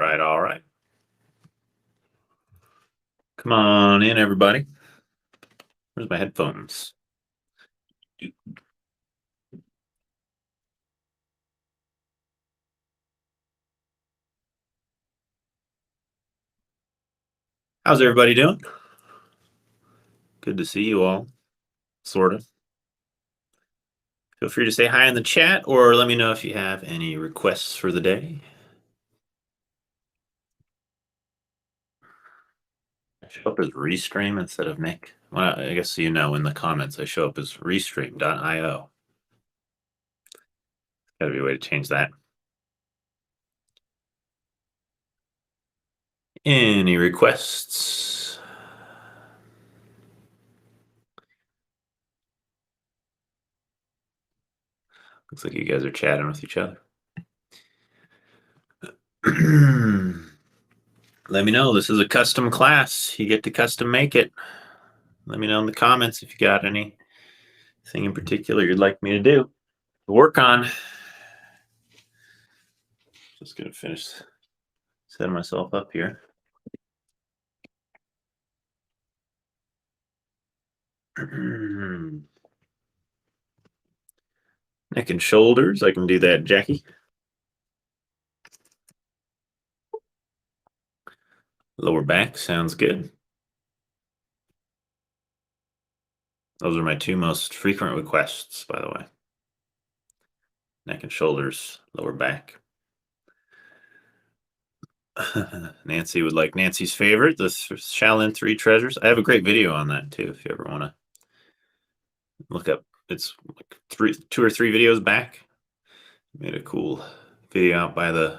Right, all right. Come on in, everybody. Where's my headphones? How's everybody doing? Good to see you all, sort of. Feel free to say hi in the chat or let me know if you have any requests for the day. I show up as Restream instead of Nick. Well, I guess in the comments I show up as Restream.io. Gotta be a way to change that. Any requests? Looks like you guys are chatting with each other. Let me know. This is a custom class. You get to custom make it. Let me know in the comments if you got anything in particular you'd like me to do. Work on. Just gonna finish setting myself up here. Neck and shoulders. I can do that, Jackie. Lower back sounds good. Those are my two most frequent requests, by the way. Neck and shoulders, lower back. Nancy would like Nancy's favorite, the Shaolin 3 treasures. I have a great video on that too, if you ever want to look up. It's like 2 or 3 videos back. Made a cool video out by the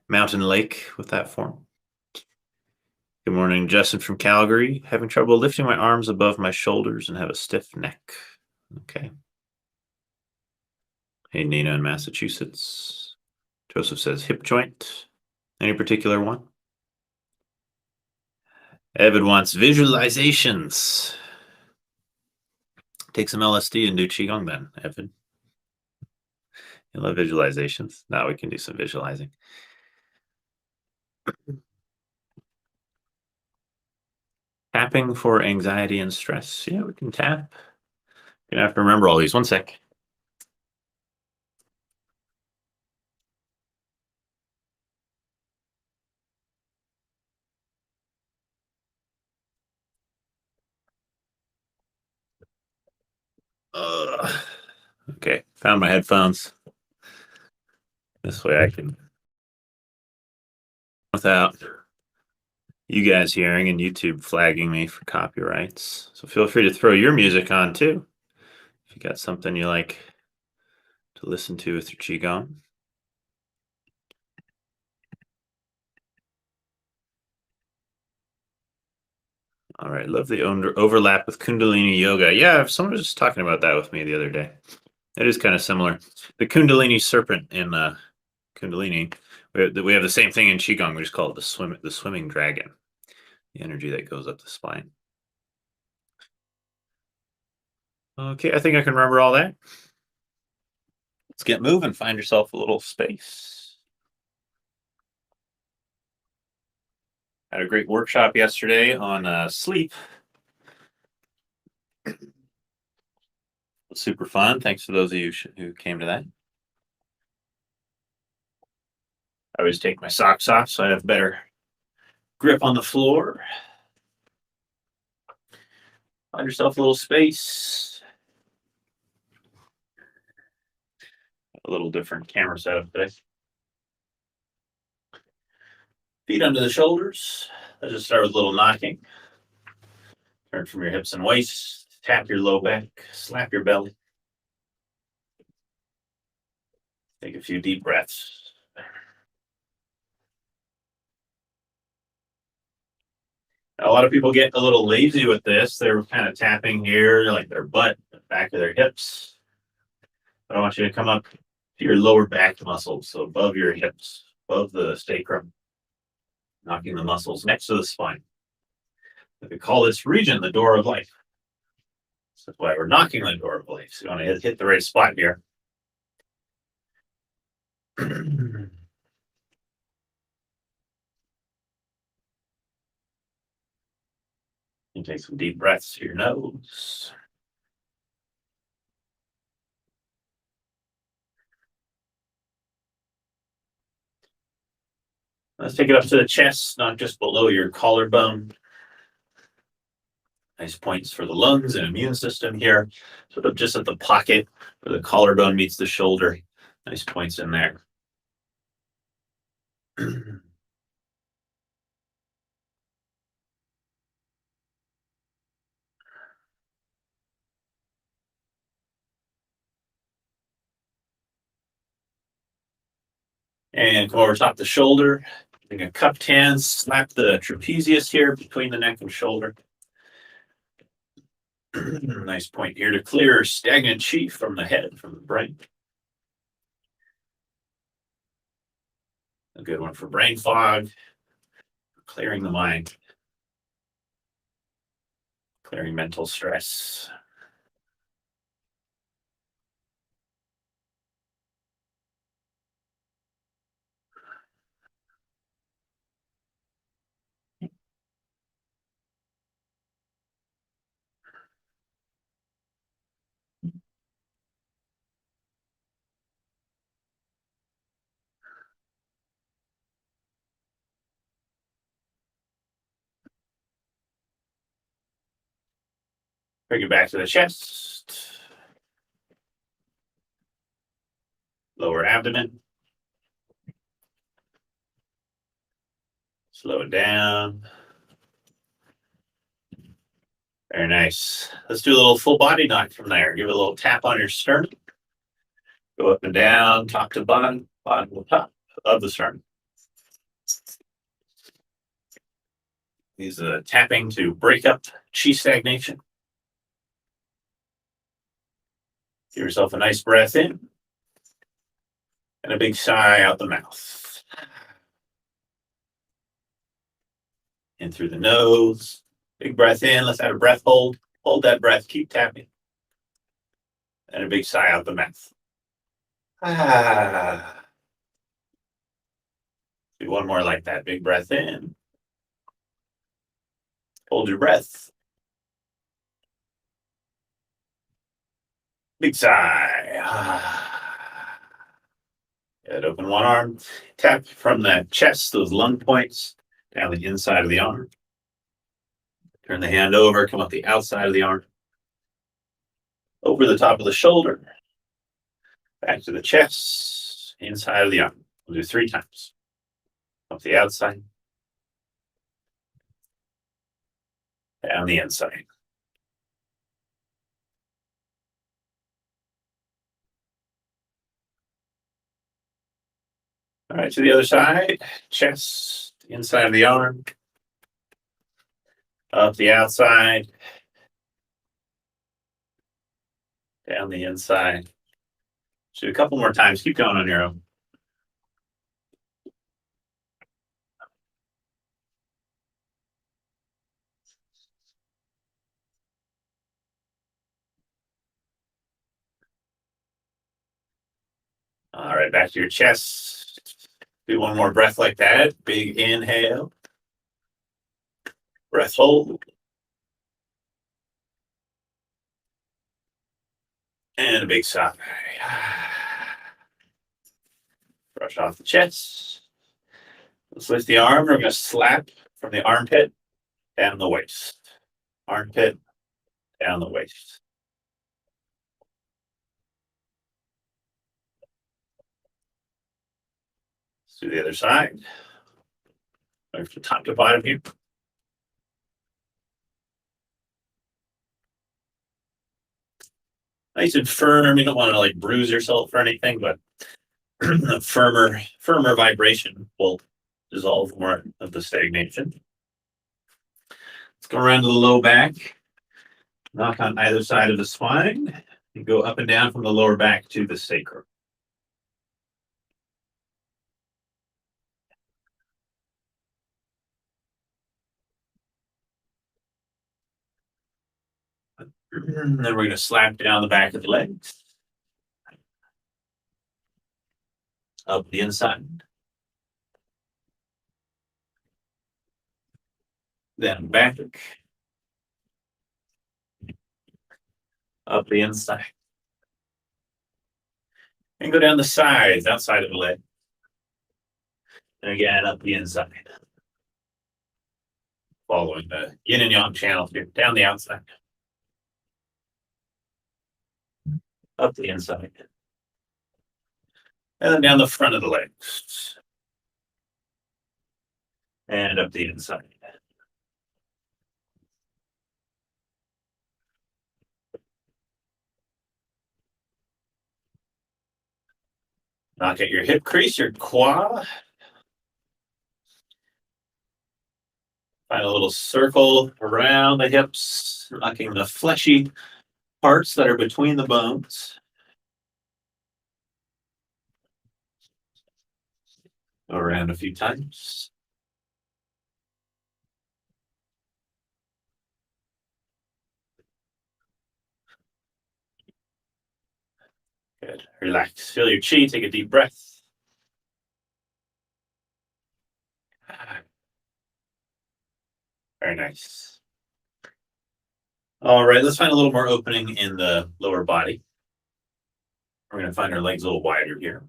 mountain lake with that form. Good morning, Justin from Calgary. Having trouble lifting my arms above my shoulders and have a stiff neck. Okay. Hey, Nina in Massachusetts. Joseph says hip joint. Any particular one? Evan wants visualizations. Take some LSD and do Qigong then, Evan. You love visualizations. Now we can do some visualizing. Tapping for anxiety and stress. Yeah, we can tap. You're gonna have to remember all these. One sec. Okay, found my headphones. This way I can, without you guys hearing and YouTube flagging me for copyrights. So feel free to throw your music on too. If you got something you like to listen to with your Qigong. All right, love the overlap with Kundalini Yoga. Yeah, someone was just talking about that with me the other day. It is kind of similar. The Kundalini serpent in Kundalini, we have the same thing in Qigong. We just call it the swimming dragon, the energy that goes up the spine. Okay, I think I can remember all that. Let's get moving. Find yourself a little space. Had a great workshop yesterday on sleep. It was super fun. Thanks to those of you who came to that. I always take my socks off so I have better grip on the floor. Find yourself a little space. A little different camera setup today. Feet under the shoulders. Let's just start with a little knocking. Turn from your hips and waist. Tap your low back. Slap your belly. Take a few deep breaths. A lot of people get a little lazy with this. They're kind of tapping here, like their butt, the back of their hips. But I want you to come up to your lower back muscles, so above your hips, above the sacrum, knocking the muscles next to the spine. We call this region the door of life. So that's why we're knocking the door of life. So you want to hit the right spot here. You take some deep breaths through your nose. Let's take it up to the chest, not just below your collarbone. Nice points for the lungs and immune system here. Sort of just at the pocket where the collarbone meets the shoulder. Nice points in there. And come over top the shoulder. Take a cupped hand, slap the trapezius here between the neck and shoulder. Nice point here to clear stagnant chi from the head, from the brain. A good one for brain fog, clearing the mind, clearing mental stress. Bring it back to the chest, lower abdomen. Slow it down. Very nice. Let's do a little full body knock from there. Give it a little tap on your sternum. Go up and down, top to bottom, bottom to top of the sternum. Use the tapping to break up chi stagnation. Give yourself a nice breath in and a big sigh out the mouth. In through the nose. Big breath in. Let's have a breath hold. Hold that breath. Keep tapping. And a big sigh out the mouth. Do one more like that. Big breath in. Hold your breath. Big sigh. Good. Open one arm. Tap from that chest, those lung points, down the inside of the arm. Turn the hand over. Come up the outside of the arm. Over the top of the shoulder. Back to the chest. Inside of the arm. We'll do 3 times. Up the outside. Down the inside. All right, to the other side. Chest, inside of the arm. Up the outside. Down the inside. Do a couple more times. Keep going on your own. All right, back to your chest. Do one more breath like that. Big inhale. Breath hold. And a big sigh. Brush off the chest. Let's lift the arm. We're going to slap from the armpit down the waist. Armpit down the waist. Let's do the other side. From top to bottom here. Nice and firm. You don't want to like bruise yourself or anything, but a firmer vibration will dissolve more of the stagnation. Let's go around to the low back. Knock on either side of the spine. And go up and down from the lower back to the sacrum. And then we're going to slap down the back of the legs. Up the inside. Then back. up the inside. And go down the sides, outside of the leg. And again, up the inside. Following the yin and yang channel here, down the outside. Up the inside. And then down the front of the legs. And up the inside. Knock at your hip crease, your quad. Find a little circle around the hips, knocking the fleshy parts that are between the bones. Go around a few times. Good. Relax. Feel your chi. Take a deep breath. Very nice. All right, let's find a little more opening in the lower body. We're going to find our legs a little wider here.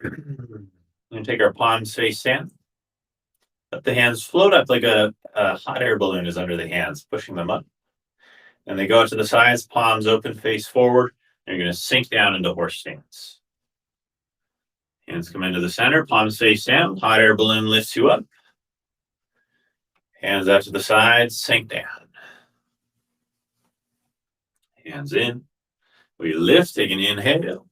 We're going to take our palms face down. Let the hands float up like a hot air balloon is under the hands, pushing them up. And they go out to the sides, palms open, face forward. And you're going to sink down into horse stance. Hands come into the center, palms face down, hot air balloon lifts you up. Hands out to the sides, sink down. Hands in. We lift, take an inhale.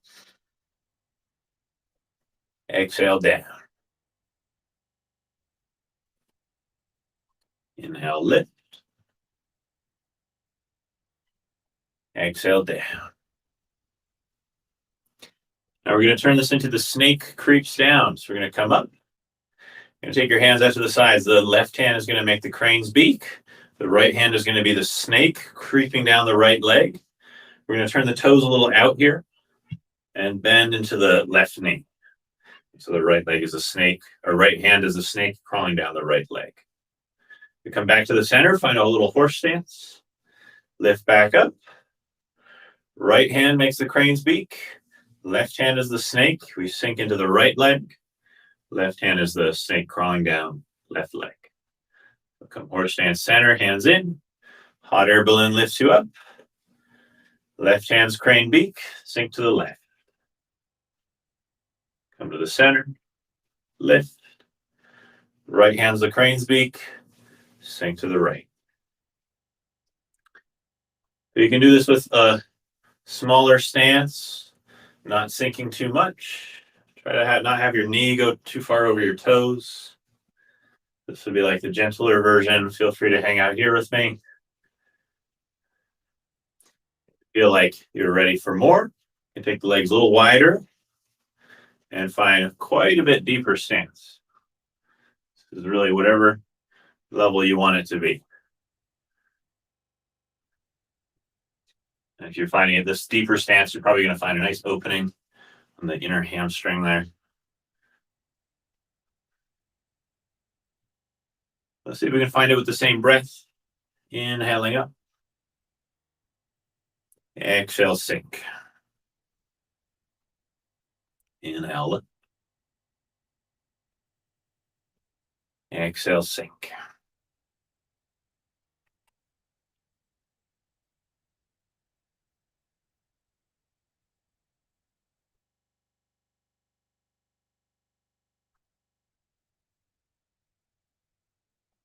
Exhale down. Inhale, lift. Exhale down. Now we're going to turn this into the snake creeps down. So we're going to come up. You're going to take your hands out to the sides. The left hand is going to make the crane's beak. The right hand is going to be the snake creeping down the right leg. We're going to turn the toes a little out here and bend into the left knee. So the right leg is a snake, or right hand is a snake crawling down the right leg. We come back to the center, find a little horse stance. Lift back up. Right hand makes the crane's beak. Left hand is the snake. We sink into the right leg. Left hand is the snake crawling down left leg. We'll come horse stance center, hands in. Hot air balloon lifts you up. Left hand's crane beak, sink to the left. Come to the center, lift. Right hand's the crane's beak, sink to the right. You can do this with a smaller stance, not sinking too much. Try to not have your knee go too far over your toes. This would be like the gentler version. Feel free to hang out here with me. Feel like you're ready for more. You can take the legs a little wider and find quite a bit deeper stance. This is really whatever level you want it to be. And if you're finding it this deeper stance, you're probably going to find a nice opening on the inner hamstring there. Let's see if we can find it with the same breath. Inhaling up. Exhale, sink. Inhale up. Exhale, sink.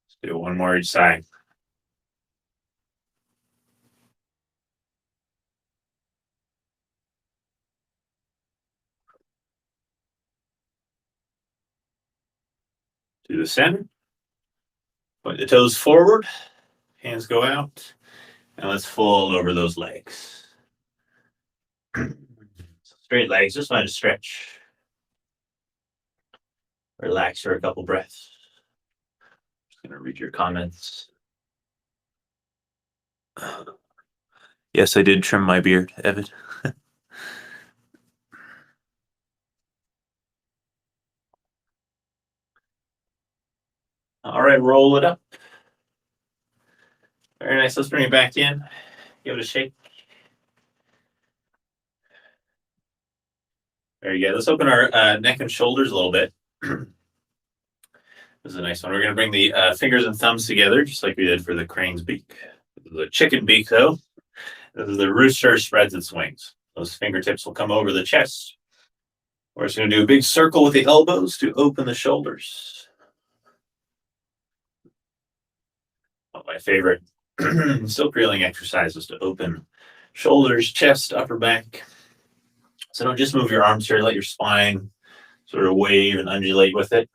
Let's do one more each side. To the center. Point the toes forward. Hands go out. And let's fold over those legs. Straight legs, just find a stretch. Relax for a couple breaths. Just going to read your comments. Yes, I did trim my beard, Evan. All right, roll it up. Very nice. Let's bring it back in. Give it a shake. There you go. Let's open our neck and shoulders a little bit. This is a nice one. We're going to bring the fingers and thumbs together, just like we did for the crane's beak. The chicken beak, though. This is the rooster spreads its wings. Those fingertips will come over the chest. We're just going to do a big circle with the elbows to open the shoulders. One of my favorite silk reeling exercises to open shoulders, chest, upper back. So don't just move your arms here. Let your spine sort of wave and undulate with it.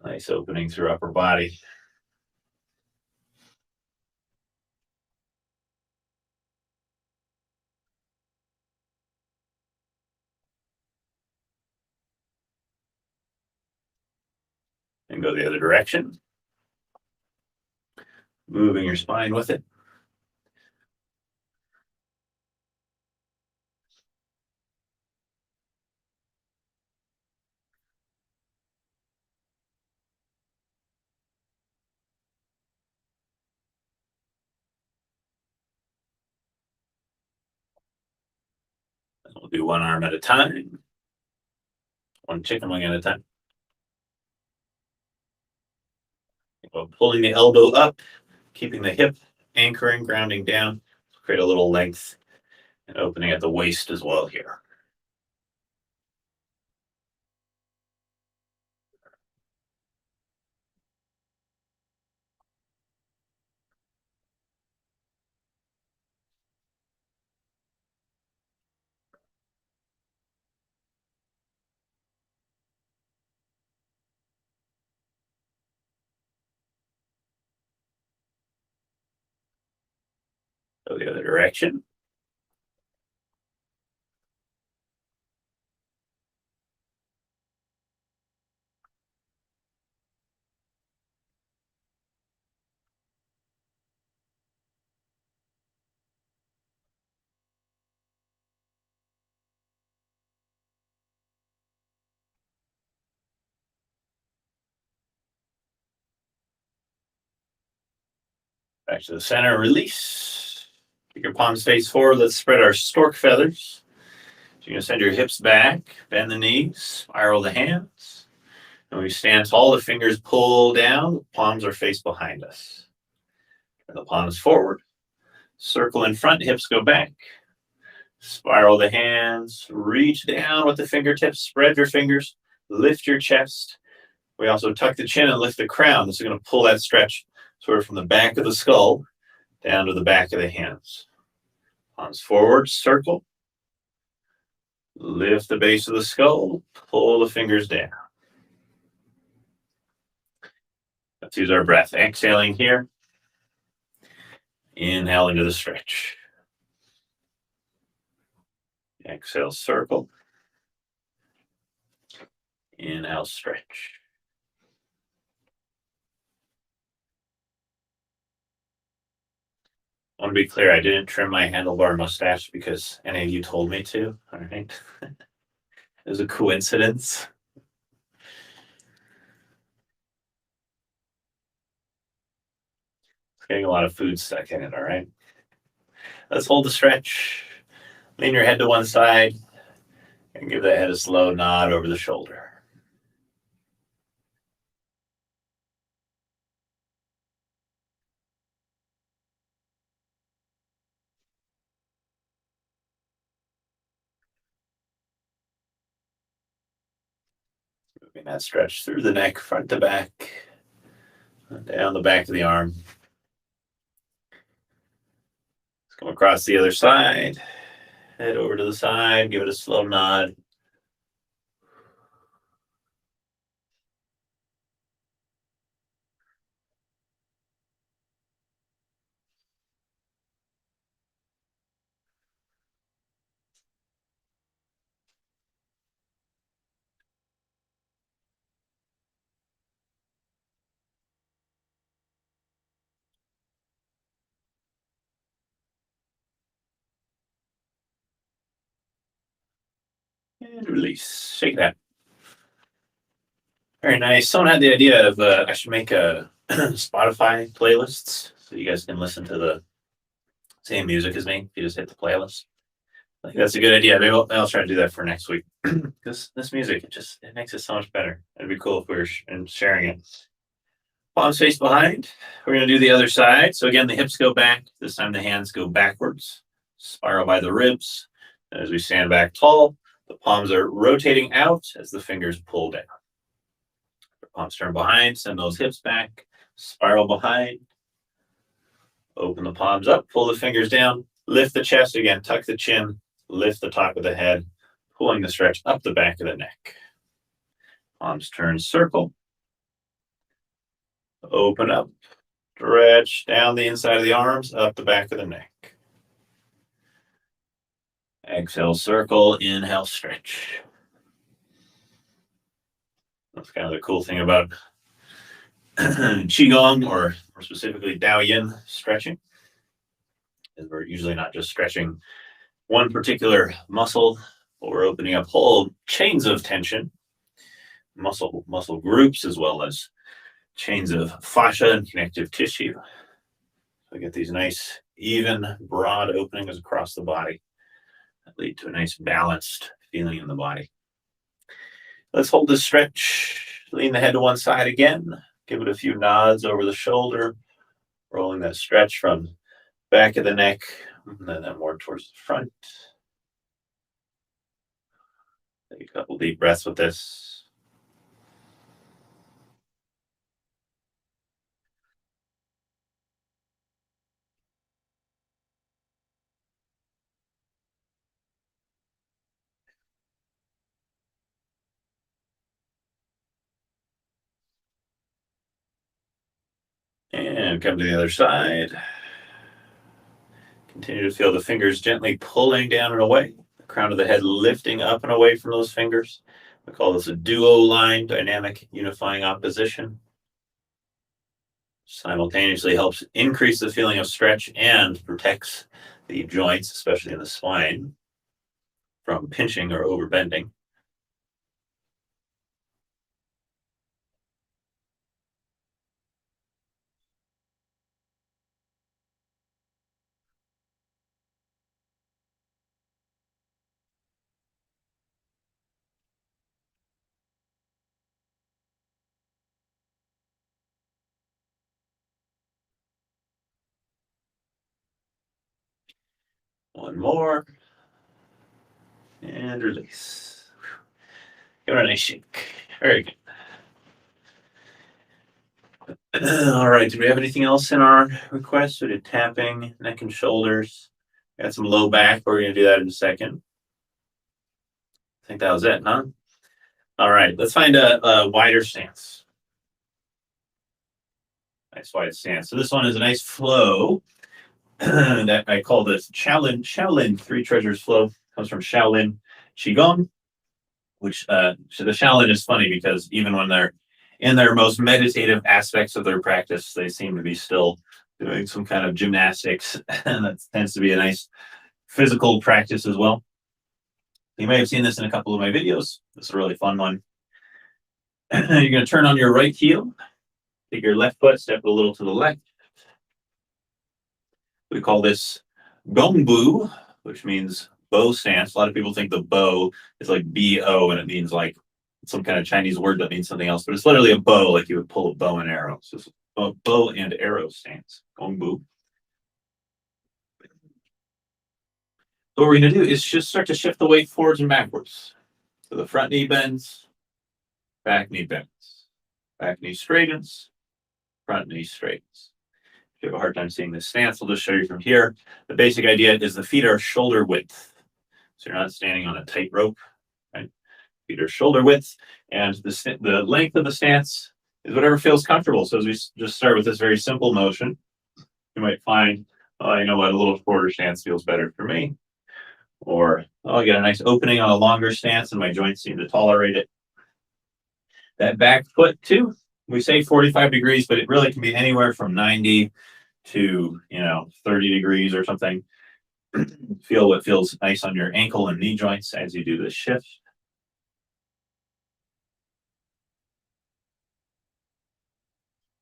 Nice opening through upper body. And go the other direction. Moving your spine with it. And we'll do one arm at a time. One chicken wing at a time. Pulling the elbow up, keeping the hip anchoring, grounding down. Create a little length and opening at the waist as well here. Go the other direction. Back to the center, release. Keep your palms face forward. Let's spread our stork feathers. So you're going to send your hips back, bend the knees, spiral the hands. When we stand tall, the fingers pull down, the palms are faced behind us. And the palms forward. Circle in front, hips go back. Spiral the hands, reach down with the fingertips, spread your fingers, lift your chest. We also tuck the chin and lift the crown. This is going to pull that stretch sort of from the back of the skull down to the back of the hands. Palms forward, circle. Lift the base of the skull, pull the fingers down. Let's use our breath. Exhaling here. Inhale into the stretch. Exhale, circle. Inhale, stretch. I want to be clear, I didn't trim my handlebar mustache because any of you told me to. All right. It was a coincidence. It's getting a lot of food stuck in it, all right? Let's hold the stretch. Lean your head to one side and give the head a slow nod over the shoulder. Moving that stretch through the neck, front to back, down the back of the arm. Let's come across the other side. Head over to the side, give it a slow nod. And release. Shake that. Very nice. Someone had the idea of I should make a Spotify playlists, so you guys can listen to the same music as me if you just hit the playlist. I think that's a good idea. Maybe I'll try to do that for next week. Because this music, it makes it so much better. It'd be cool if we were sharing it. Palms face behind. We're going to do the other side. So again, the hips go back. This time the hands go backwards. Spiral by the ribs. And as we stand back tall, the palms are rotating out as the fingers pull down. The palms turn behind. Send those hips back. Spiral behind. Open the palms up. Pull the fingers down. Lift the chest again. Tuck the chin. Lift the top of the head. Pulling the stretch up the back of the neck. Palms turn circle. Open up, stretch down the inside of the arms, up the back of the neck. Exhale, circle, inhale, stretch. That's kind of the cool thing about Qigong, or more specifically Dao Yin stretching, is we're usually not just stretching one particular muscle, but we're opening up whole chains of tension, muscle groups, as well as chains of fascia and connective tissue. So get these nice, even, broad openings across the body that lead to a nice balanced feeling in the body. Let's hold this stretch. Lean the head to one side again. Give it a few nods over the shoulder, rolling that stretch from back of the neck and then more towards the front. Take a couple deep breaths with this. And come to the other side. Continue to feel the fingers gently pulling down and away. The crown of the head lifting up and away from those fingers. We call this a duo line, dynamic unifying opposition. Simultaneously helps increase the feeling of stretch and protects the joints, especially in the spine, from pinching or overbending. One more. And release. Give it a nice shake. Very good. All right, did we have anything else in our request? We did tapping, neck and shoulders. Got some low back. We're going to do that in a second. I think that was it, huh? All right, let's find a wider stance. Nice wide stance. So this one is a nice flow that I call this Shaolin Three Treasures flow. Comes from Shaolin Qigong, which so the Shaolin is funny because even when they're in their most meditative aspects of their practice, they seem to be still doing some kind of gymnastics, and that tends to be a nice physical practice as well. You may have seen this in a couple of my videos. This is a really fun one. You're going to turn on your right heel, take your left foot, step a little to the left. We call this Gongbu, which means bow stance. A lot of people think the bow is like B-O, and it means like some kind of Chinese word that means something else, but it's literally a bow, like you would pull a bow and arrow. So it's a bow and arrow stance, Gongbu. So what we're going to do is just start to shift the weight forwards and backwards. So the front knee bends, back knee bends, back knee straightens, front knee straightens. If you have a hard time seeing this stance, I'll just show you from here. The basic idea is the feet are shoulder width. So you're not standing on a tight rope, right? Feet are shoulder width, and the length of the stance is whatever feels comfortable. So as we just start with this very simple motion, you might find, oh, you know what, a little shorter stance feels better for me. Or, oh, I get a nice opening on a longer stance and my joints seem to tolerate it. That back foot too, we say 45 degrees, but it really can be anywhere from 90 to 30 degrees or something. Feel what feels nice on your ankle and knee joints as you do this shift.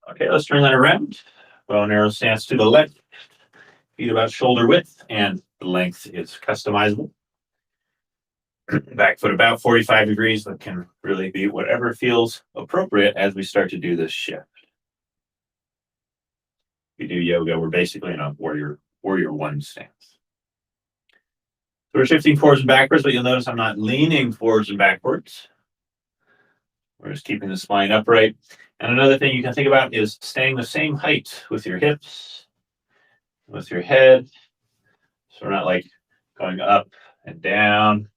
Okay, let's turn that around. Bow and arrow stance to the left, feet about shoulder width, and the length is customizable. Back foot about 45 degrees, but can really be whatever feels appropriate as we start to do this shift. We do yoga, we're basically in a warrior one stance. So we're shifting forwards and backwards, but you'll notice I'm not leaning forwards and backwards. We're just keeping the spine upright. And another thing you can think about is staying the same height with your hips, with your head. So we're not like going up and down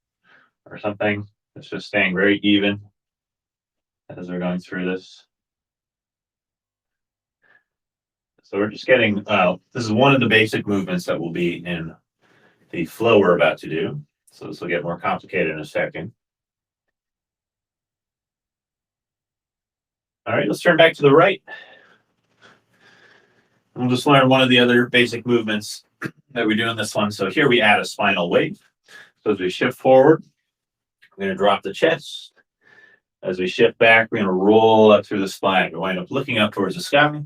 or something. It's just staying very even as we're going through this. So we're just getting, this is one of the basic movements that will be in the flow we're about to do. So this will get more complicated in a second. All right, let's turn back to the right. We'll just learn one of the other basic movements that we do in this one. So here we add a spinal wave. So as we shift forward, we're going to drop the chest. As we shift back, we're going to roll up through the spine. We wind up looking up towards the sky.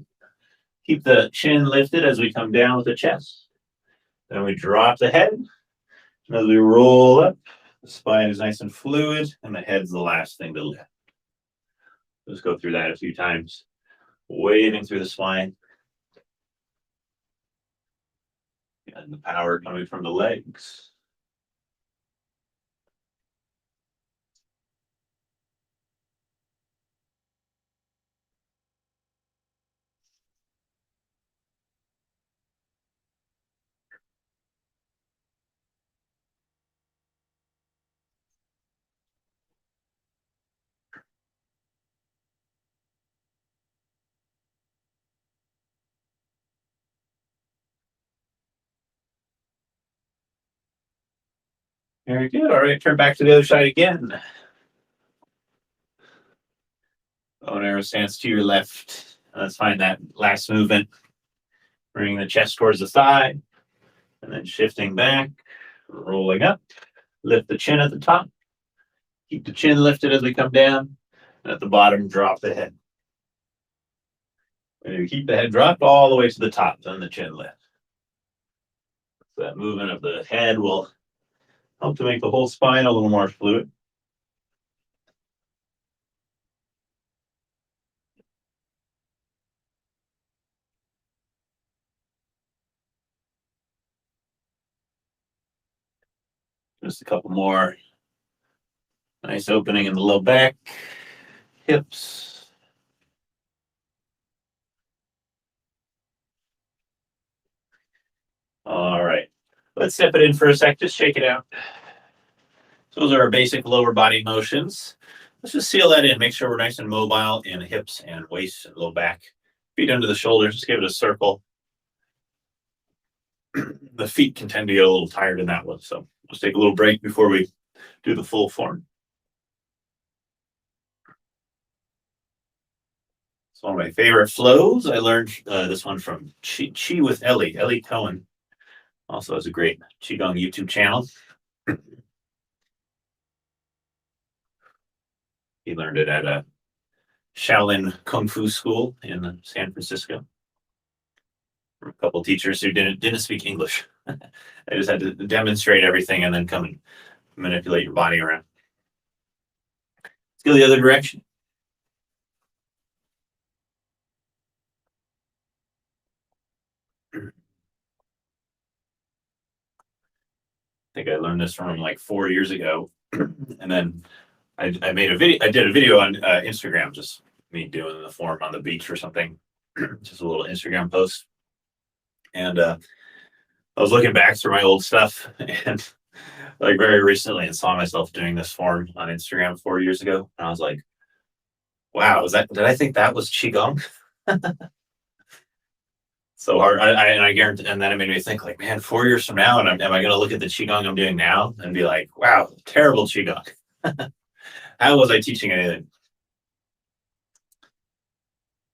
Keep the chin lifted as we come down with the chest. Then we drop the head. And as we roll up, the spine is nice and fluid, and the head's the last thing to lift. Let's go through that a few times. Waving through the spine. And the power coming from the legs. Very good. All right, turn back to the other side again. Bow and arrow stance to your left. Let's find that last movement. Bringing the chest towards the thigh, and then shifting back, rolling up. Lift the chin at the top. Keep the chin lifted as we come down. And at the bottom, drop the head. And you keep the head dropped all the way to the top, then the chin lift. So that movement of the head will help to make the whole spine a little more fluid. Just a couple more. Nice opening in the low back, hips. All right, let's step it in for a sec, just shake it out. So those are our basic lower body motions. Let's just seal that in, make sure we're nice and mobile in hips and waist and low back. Feet under the shoulders, just give it a circle. The feet can tend to get a little tired in that one, so let's take a little break before we do the full form. It's one of my favorite flows. I learned this one from Chi with Ellie Cohen. Also has a great Qigong YouTube channel. He learned it at a Shaolin Kung Fu school in San Francisco. A couple teachers who didn't speak English. They just had to demonstrate everything and then come and manipulate your body around. Let's go the other direction. I think I learned this from like 4 years ago, and then I made a video. I did a video on Instagram, just me doing the form on the beach or something, just a little Instagram post. And I was looking back through my old stuff, and like very recently, and saw myself doing this form on Instagram 4 years ago, and I was like, "Wow, did I think that was qigong?" So hard. I guarantee, and then it made me think, like, man, 4 years from now, and am I going to look at the qigong I'm doing now and be like, "Wow, terrible qigong." How was I teaching anything?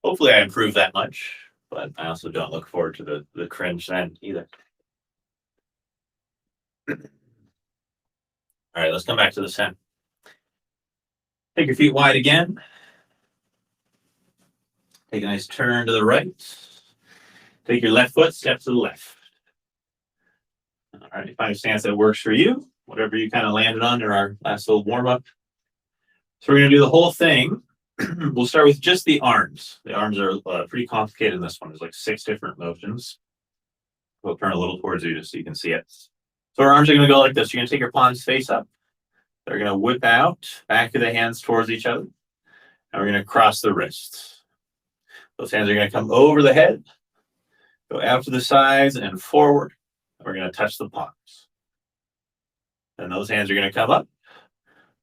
Hopefully, I improved that much, but I also don't look forward to the cringe then either. All right, let's come back to the center. Take your feet wide again. Take a nice turn to the right. Take your left foot, step to the left. All right, find a stance that works for you, whatever you kind of landed on in our last little warm-up. So we're going to do the whole thing. We'll start with just the arms. The arms are pretty complicated in this one. There's like 6 different motions. We'll turn a little towards you just so you can see it. So our arms are going to go like this. You're going to take your palms face up. They're going to whip out, back of the hands towards each other. And we're going to cross the wrists. Those hands are going to come over the head, go out to the sides and forward. And we're going to touch the palms. And those hands are going to come up.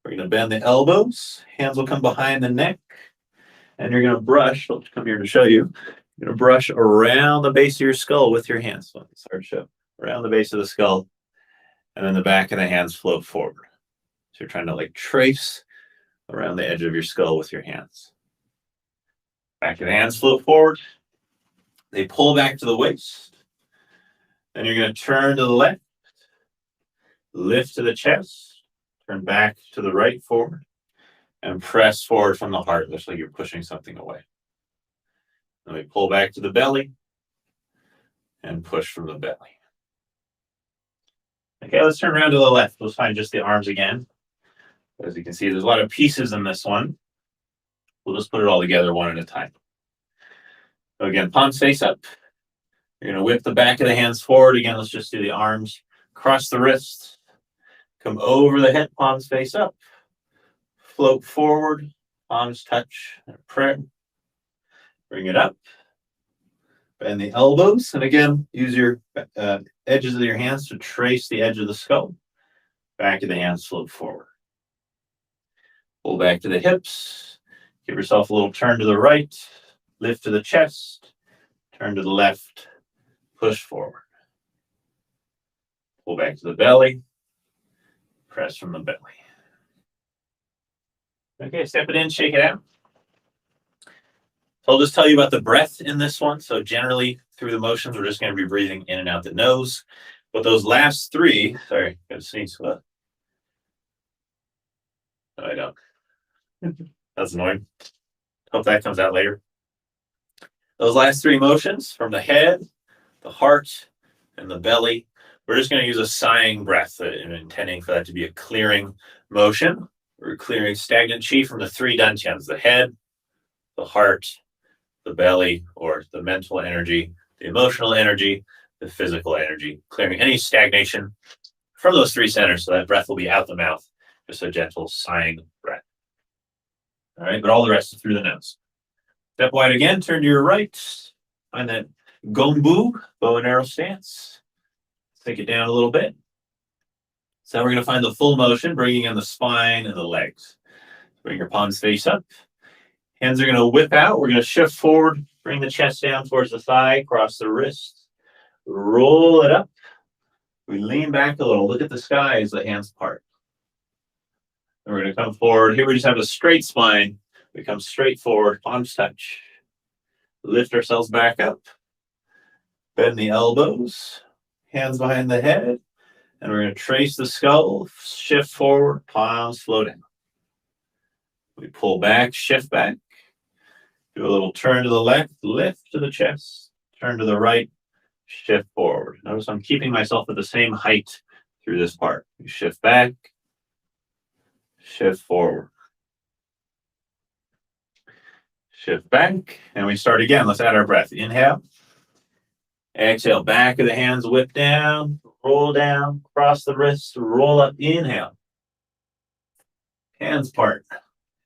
We're going to bend the elbows. Hands will come behind the neck. And you're going to brush. I'll come here to show you. You're going to brush around the base of your skull with your hands. So it's hard to show. Around the base of the skull. And then the back of the hands float forward. So you're trying to like trace around the edge of your skull with your hands. Back of the hands float forward. They pull back to the waist. Then you're going to turn to the left. Lift to the chest. Turn back to the right forward. And press forward from the heart. Looks like you're pushing something away. Then we pull back to the belly. And push from the belly. Okay, let's turn around to the left. Let's find just the arms again. As you can see, there's a lot of pieces in this one. We'll just put it all together one at a time. So again, palms face up. You're going to whip the back of the hands forward. Again, let's just do the arms. Cross the wrists. Come over the head, palms face up. Float forward, palms touch. Prayer. Bring it up. Bend the elbows. And again, use your edges of your hands to trace the edge of the skull. Back of the hands float forward. Pull back to the hips. Give yourself a little turn to the right. Lift to the chest. Turn to the left. Push forward. Pull back to the belly. Press from the belly. Okay, step it in, shake it out. So I'll just tell you about the breath in this one. So generally, through the motions, we're just going to be breathing in and out the nose. But those last 3, sorry, got to sneeze. No, I don't. That's annoying. Hope that comes out later. Those last 3 motions from the head, the heart, and the belly, we're just going to use a sighing breath and intending for that to be a clearing motion. We're clearing stagnant chi from the 3 dantians, the head, the heart, the belly, or the mental energy, the emotional energy, the physical energy, clearing any stagnation from those 3 centers. So that breath will be out the mouth, just a gentle sighing breath. All right, but all the rest is through the nose. Step wide again, turn to your right. Find that gongbu, bow and arrow stance. Take it down a little bit. So we're going to find the full motion, bringing in the spine and the legs. Bring your palms face up. Hands are going to whip out. We're going to shift forward, bring the chest down towards the thigh, cross the wrist, roll it up. We lean back a little. Look at the sky as the hands part. And we're going to come forward. Here we just have a straight spine. We come straight forward, palms touch. Lift ourselves back up. Bend the elbows. Hands behind the head. And we're going to trace the skull, shift forward, palms float in. We pull back, shift back. Do a little turn to the left, lift to the chest. Turn to the right, shift forward. Notice I'm keeping myself at the same height through this part. We shift back, shift forward. Shift back, and we start again. Let's add our breath. Inhale. Exhale, back of the hands, whip down, roll down, cross the wrists, roll up, inhale. Hands part.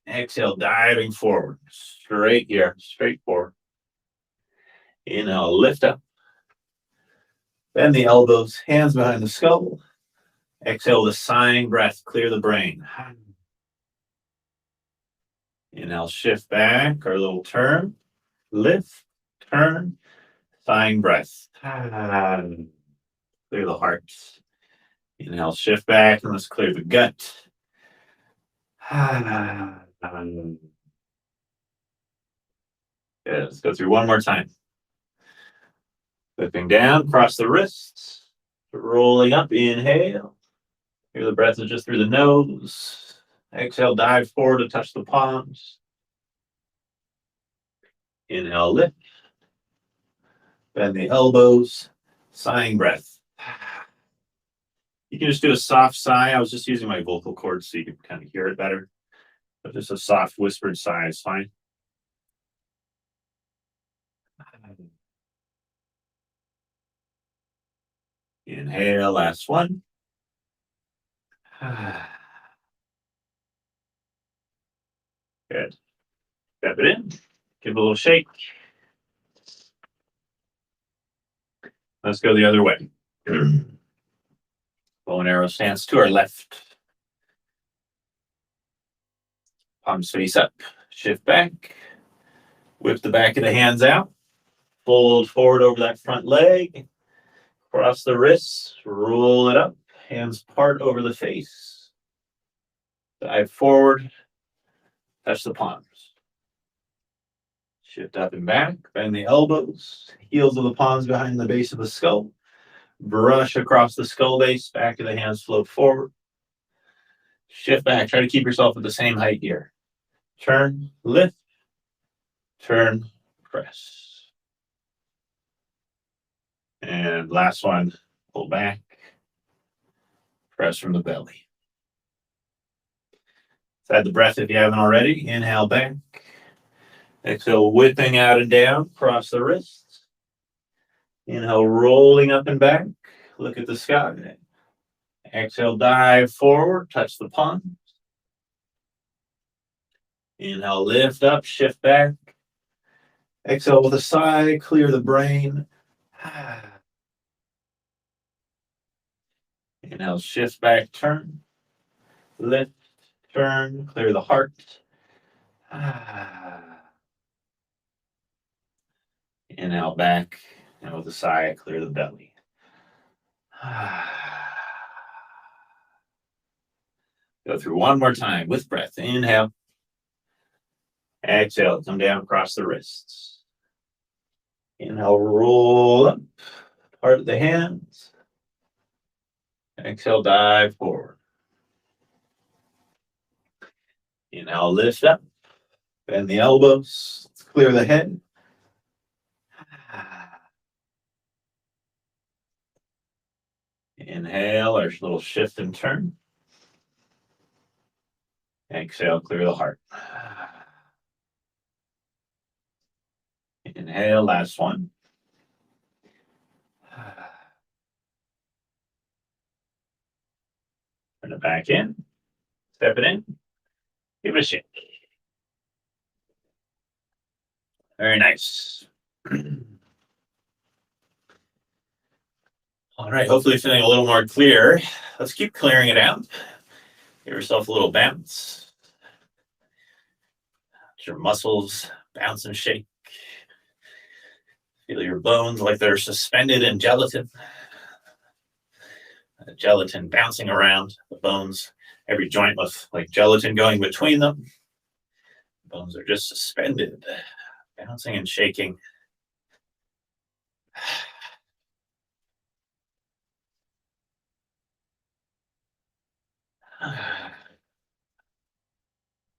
Exhale, diving forward. Straight here, straight forward. Inhale, lift up. Bend the elbows, hands behind the skull. Exhale, the sighing breath, clear the brain. Inhale, shift back, our little turn. Lift, turn, sighing breath. Clear the heart. Inhale, shift back, and let's clear the gut. Yeah, let's go through one more time. Flipping down, cross the wrists. Rolling up, inhale. Here the breath is just through the nose. Exhale, dive forward to touch the palms. Inhale, lift. Bend the elbows. Sighing breath. You can just do a soft sigh. I was just using my vocal cords so you can kind of hear it better. But just a soft whispered sigh is fine. Inhale, last one. Good. Step it in. Give it a little shake. Let's go the other way. Bow and arrow stance to our left. Palms face up. Shift back. Whip the back of the hands out. Fold forward over that front leg. Cross the wrists. Roll it up. Hands part over the face. Dive forward. Touch the palms. Shift up and back. Bend the elbows. Heels of the palms behind the base of the skull. Brush across the skull base. Back of the hands float forward. Shift back. Try to keep yourself at the same height here. Turn, lift. Turn, press. And last one. Pull back. Press from the belly. Add the breath if you haven't already. Inhale back. Exhale, whipping out and down. Cross the wrists. Inhale, rolling up and back. Look at the sky. Exhale, dive forward. Touch the palms. Inhale, lift up, shift back. Exhale with a sigh, clear the brain. Inhale, shift back, turn. Lift, turn, clear the heart. Inhale back, and with a sigh, clear the belly. Go through one more time with breath. Inhale. Exhale, come down across the wrists. Inhale, roll up, part the hands. Exhale, dive forward. Inhale, lift up, bend the elbows, let's clear the head. Inhale, our little shift and turn. Exhale, clear the heart. Inhale, last one. Turn it back in. Step it in. Give it a shake. Very nice. All right, hopefully feeling a little more clear. Let's keep clearing it out. Give yourself a little bounce. Let your muscles bounce and shake. Feel your bones like they're suspended in gelatin. Gelatin bouncing around the bones. Every joint with like gelatin going between them. Bones are just suspended, bouncing and shaking.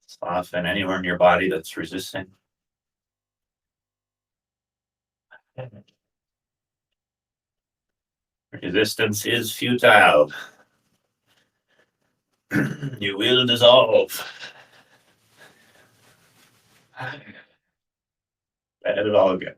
Soften anywhere in your body that's resisting. Resistance is futile. You will dissolve. Let it all go.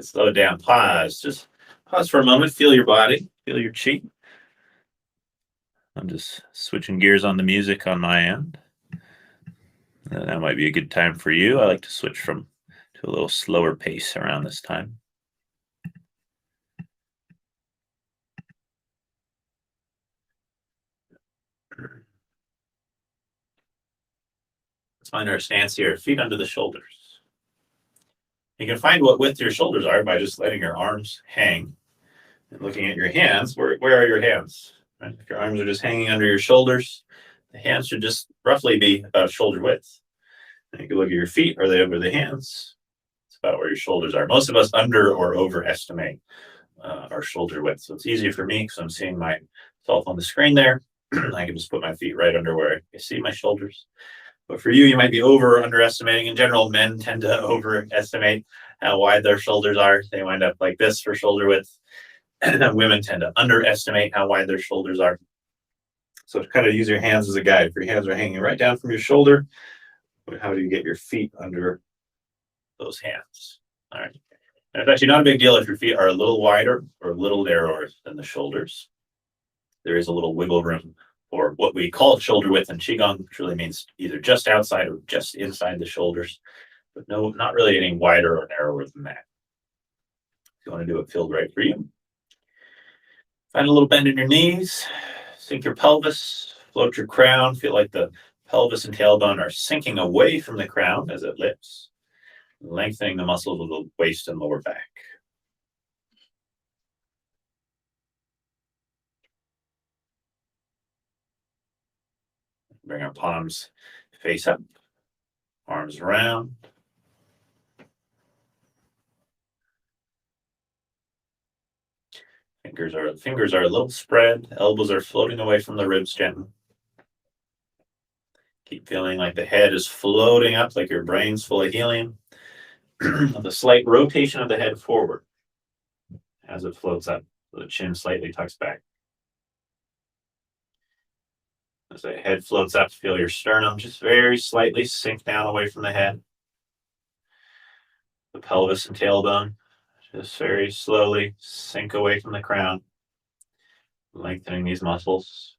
Slow down, pause. Just pause for a moment, feel your body, feel your chi. I'm just switching gears on the music on my end. That might be a good time for you. I like to switch to a little slower pace around this time. Let's find our stance here, feet under the shoulders. You can find what width your shoulders are by just letting your arms hang. And looking at your hands, where are your hands? Right? If your arms are just hanging under your shoulders, the hands should just roughly be about shoulder width. And you can look at your feet, are they over the hands? It's about where your shoulders are. Most of us under or overestimate our shoulder width. So it's easier for me because I'm seeing myself on the screen there. I can just put my feet right under where I see my shoulders. But for you, you might be over or underestimating. In general, men tend to overestimate how wide their shoulders are. They wind up like this for shoulder width. And women tend to underestimate how wide their shoulders are. So to kind of use your hands as a guide. If your hands are hanging right down from your shoulder, how do you get your feet under those hands? All right. And it's actually not a big deal if your feet are a little wider or a little narrower than the shoulders. There is a little wiggle room, or what we call shoulder width in Qigong, which really means either just outside or just inside the shoulders, but no, not really any wider or narrower than that. If you want to do it, feel right for you. Find a little bend in your knees, sink your pelvis, float your crown, feel like the pelvis and tailbone are sinking away from the crown as it lifts, lengthening the muscles of the waist and lower back. Bring our palms face up, arms around. Fingers are a little spread, elbows are floating away from the ribs gently. Keep feeling like the head is floating up, like your brain's full of helium, with a slight rotation of the head forward as it floats up. The chin slightly tucks back. As the head floats up, feel your sternum just very slightly sink down away from the head. The pelvis and tailbone just very slowly sink away from the crown, lengthening these muscles.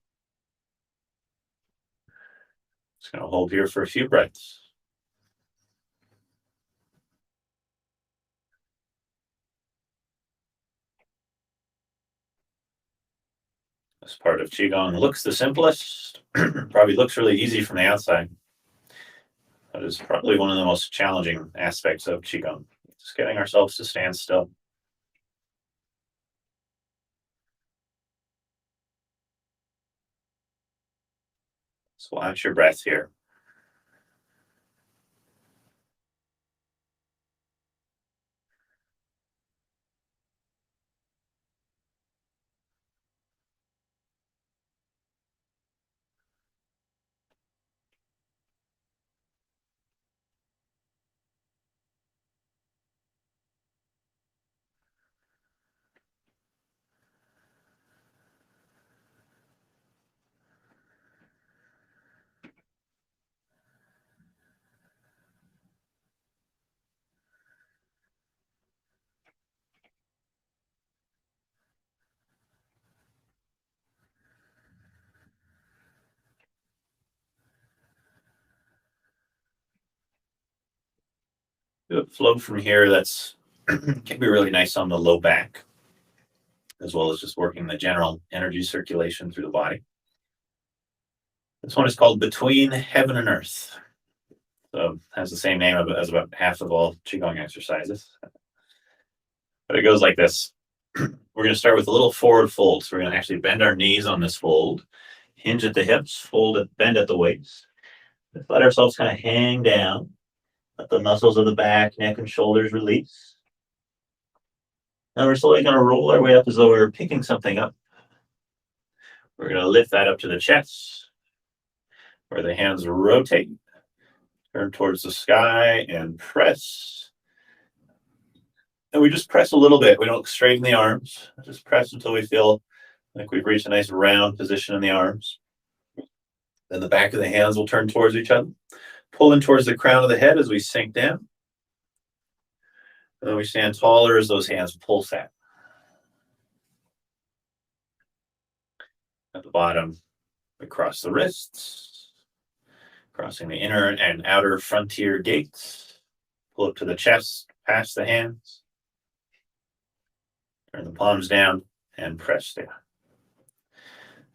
Just going to hold here for a few breaths. This part of Qigong looks the simplest, probably looks really easy from the outside. That is probably one of the most challenging aspects of Qigong, just getting ourselves to stand still. So watch your breath here. Do a flow from here that's can be really nice on the low back, as well as just working the general energy circulation through the body. This one is called Between Heaven and Earth. So it has the same name as about half of all Qigong exercises. But it goes like this. We're going to start with a little forward fold. So we're going to actually bend our knees on this fold, hinge at the hips, bend at the waist. Just let ourselves kind of hang down. Let the muscles of the back, neck, and shoulders release. Now we're slowly going to roll our way up as though we were picking something up. We're going to lift that up to the chest, where the hands rotate, turn towards the sky, and press. And we just press a little bit. We don't straighten the arms. Just press until we feel like we've reached a nice round position in the arms. Then the back of the hands will turn towards each other, pulling towards the crown of the head as we sink down. And then we stand taller as those hands pulse out. At the bottom, we cross the wrists, crossing the inner and outer frontier gates. Pull up to the chest, past the hands. Turn the palms down and press down.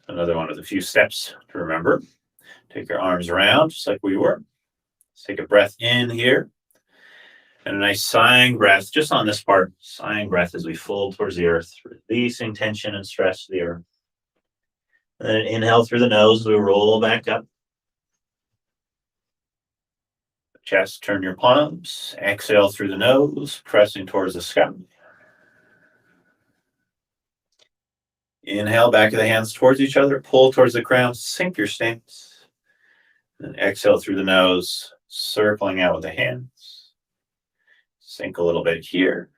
Another one with a few steps to remember. Take your arms around just like we were. Let's take a breath in here. And a nice sighing breath, just on this part, sighing breath as we fold towards the earth, releasing tension and stress to the earth. And then inhale through the nose, we roll back up. Chest, turn your palms. Exhale through the nose, pressing towards the sky. Inhale, back of the hands towards each other, pull towards the crown, sink your stance. Then exhale through the nose, circling out with the hands. Sink a little bit here.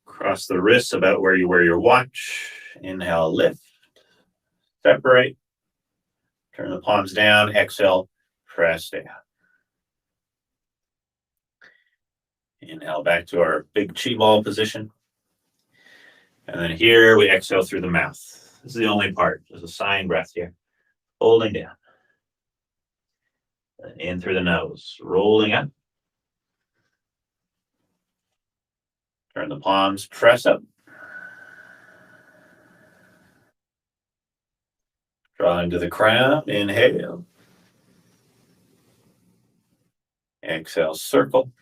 Cross the wrists about where you wear your watch. Inhale, lift. Separate. Turn the palms down. Exhale, press down. Inhale back to our big chi ball position. And then here we exhale through the mouth. This is the only part. There's a sighing breath here. Holding down. And in through the nose. Rolling up. Turn the palms, press up. Draw into the crown. Inhale. Exhale, circle.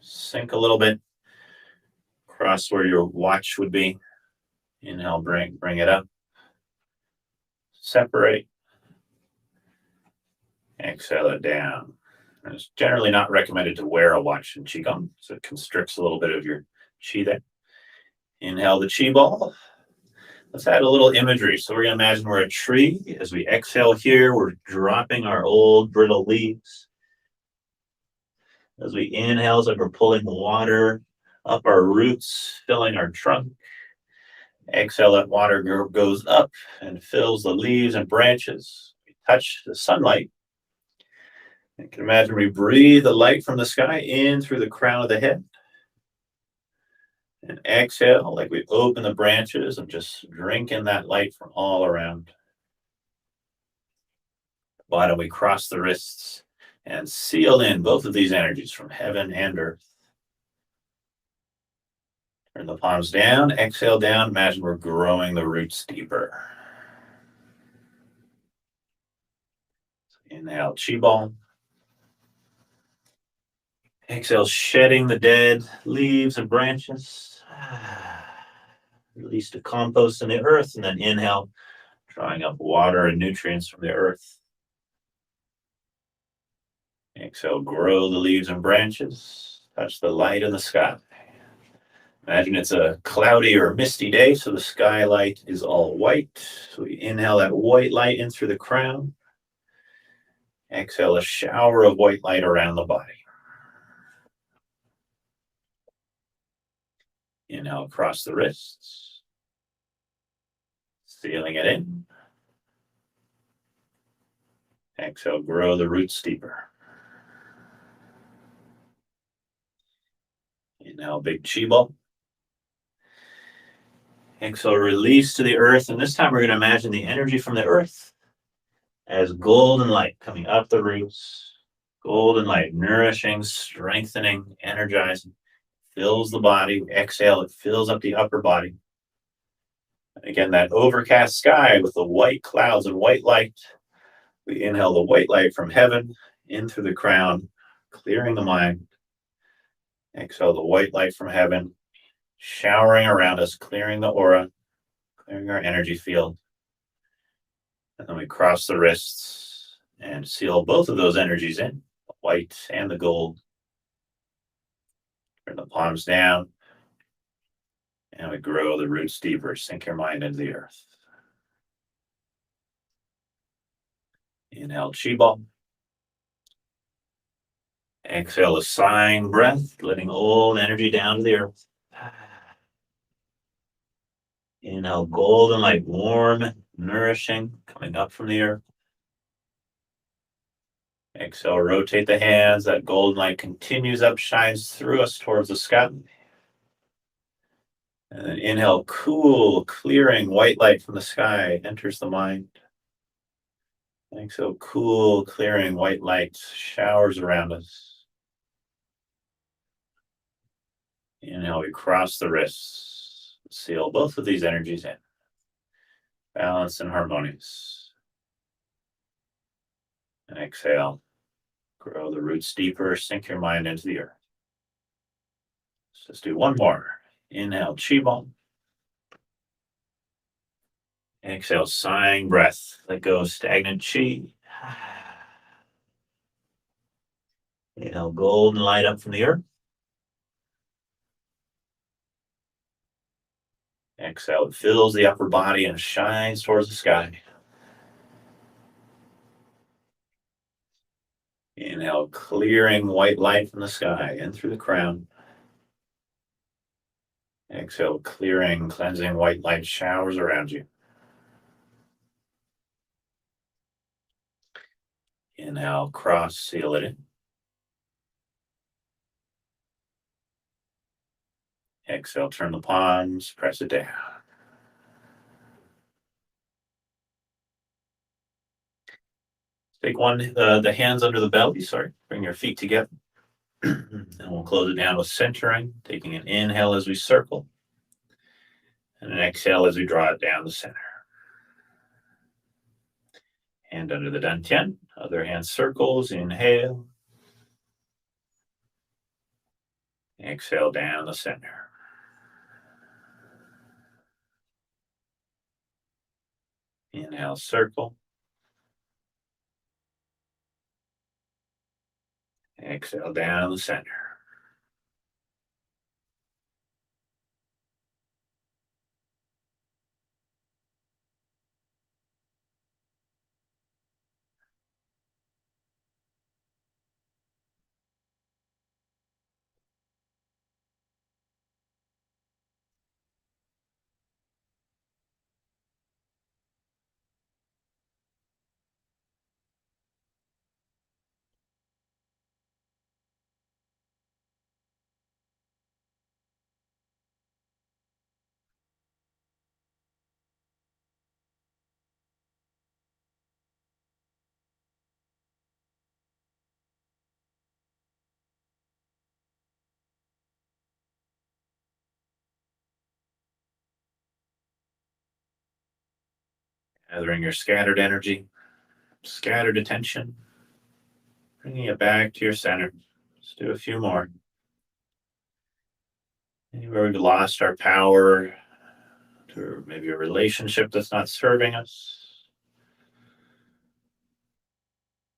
Sink a little bit. Cross where your watch would be. Inhale, bring it up. Separate. Exhale it down. And it's generally not recommended to wear a watch in Qigong, so it constricts a little bit of your Qi there. Inhale the Qi ball. Let's add a little imagery. So we're going to imagine we're a tree. As we exhale here, we're dropping our old brittle leaves. As we inhale, it's like we're pulling water up our roots, filling our trunk. Exhale, that water goes up and fills the leaves and branches. We touch the sunlight. You can imagine we breathe the light from the sky in through the crown of the head. And exhale, like we open the branches and just drink in that light from all around. Bottom, we cross the wrists and seal in both of these energies from heaven and earth. Turn the palms down, exhale down. Imagine we're growing the roots deeper. So inhale, Qi ball. Exhale, shedding the dead leaves and branches. Release the compost in the earth, and then inhale, drawing up water and nutrients from the earth. Exhale, grow the leaves and branches. Touch the light in the sky. Imagine it's a cloudy or misty day, so the skylight is all white. So we inhale that white light in through the crown. Exhale, a shower of white light around the body. Inhale across the wrists. Sealing it in. Exhale, grow the roots deeper. Inhale, big Qi ball. Exhale, release to the earth. And this time we're going to imagine the energy from the earth as golden light coming up the roots. Golden light, nourishing, strengthening, energizing. Fills the body. Exhale, it fills up the upper body. Again, that overcast sky with the white clouds and white light. We inhale the white light from heaven in through the crown, clearing the mind. Exhale the white light from heaven, showering around us, clearing the aura, clearing our energy field. And then we cross the wrists and seal both of those energies in, the white and the gold. Turn the palms down. And we grow the roots deeper. Sink your mind into the earth. Inhale, Qi ball. Exhale, a sighing breath, letting old energy down to the earth. Inhale, golden light, warm, nourishing, coming up from the earth. Exhale, rotate the hands. That golden light continues up, shines through us towards the sky. And then inhale, cool, clearing white light from the sky enters the mind. Exhale, cool, clearing white light showers around us. Inhale, we cross the wrists. Seal both of these energies in. Balanced and harmonious. And exhale. Grow the roots deeper, sink your mind into the earth. Let's just do one more. Inhale, Qigong. Exhale, sighing breath. Let go of stagnant Qi. Inhale, golden light up from the earth. Exhale, it fills the upper body and shines towards the sky. Inhale, clearing white light from the sky in through the crown. Exhale, clearing, cleansing white light showers around you. Inhale, cross, seal it in. Exhale, turn the palms, press it down. Take the hands under the belly, bring your feet together. And we'll close it down with centering, taking an inhale as we circle, and an exhale as we draw it down the center. Hand under the dantian, other hand circles, inhale. Exhale down the center. Inhale, circle. Exhale down the center. Gathering your scattered energy, scattered attention, bringing it back to your center. Let's do a few more. Anywhere we've lost our power, to maybe a relationship that's not serving us.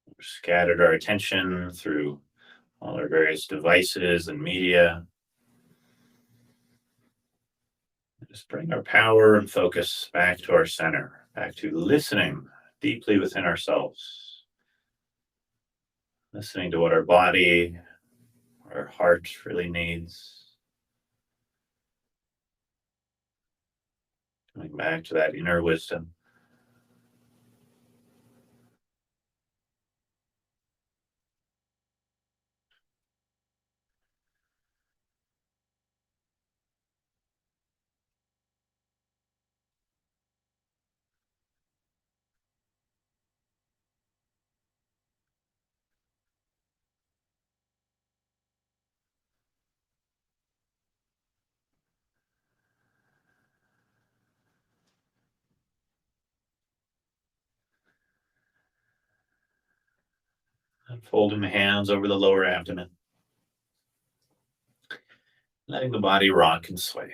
We've scattered our attention through all our various devices and media. Just bring our power and focus back to our center, back to listening deeply within ourselves. Listening to what our body, our heart really needs. Coming back to that inner wisdom. And folding the hands over the lower abdomen. Letting the body rock and sway.